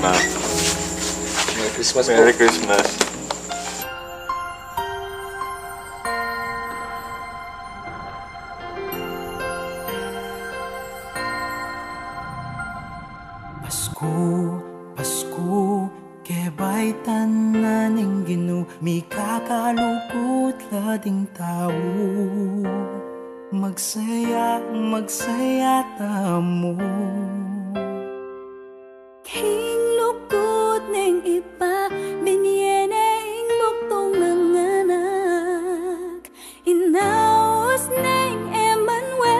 na. Merry Christmas po. Merry Christmas. Pasko, Pasko, keba'y tanan ng Ginoo, mi kakalukot lading tao. Magsaya, magsaya tamo. King lukot ng iba, binyene ing buktong mga anak, inaos ng Emmanuel,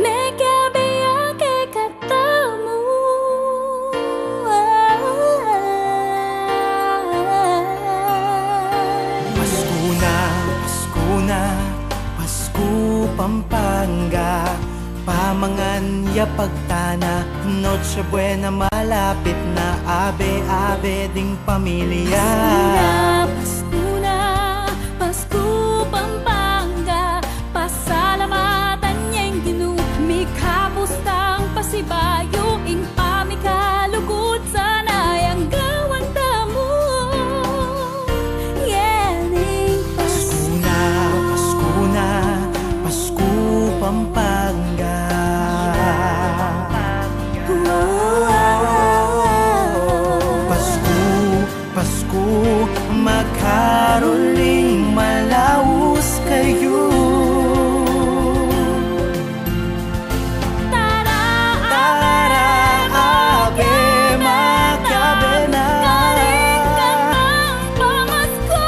megabaya kay katamu. Pasko na, Pasko na, Pasko Pampanga, pamangan ya pagtana, Noche Buena malapit na, abe-abe ding pamilya. Pasko na, Pasko Pampanga, pasalamatan niyang Ginoo, mi kapustang pasibayo, ing pamikalugod sana yang gawang tamo. Yening Pasko na, Pasko na, Pasko Pampanga. Pasko, Pasko, makaroling malaos kayo. tara, Tara, abe, makabe na. galing ka ng pamasko.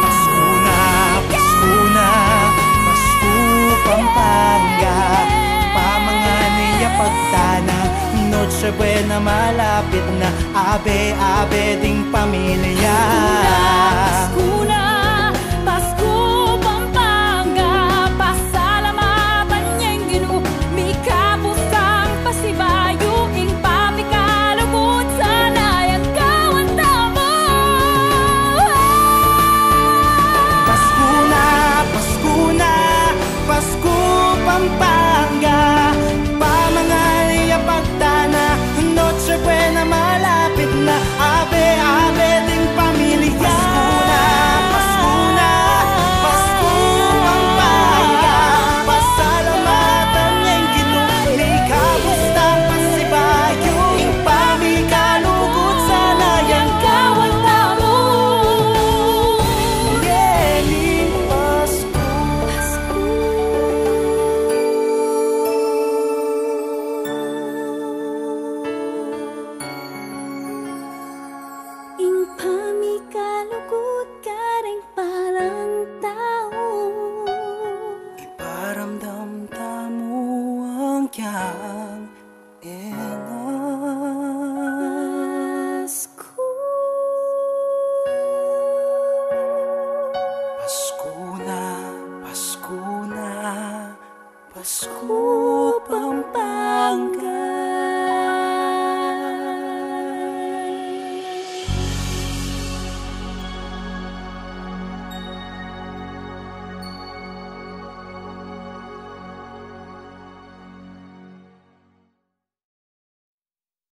Pasko na, Pasko na, Pasko Pampanga, pamangan niya pagtana, Noche Buena malapit na, abe-abe ding pamilya. Pasko na, Pasko Pampanga, pasalamatan niyang Ginoo, mi kapustang pasibayo, ing pamikalugod sana yang kawan tamo. Pasko na, Pasko na, Pasko Pampanga.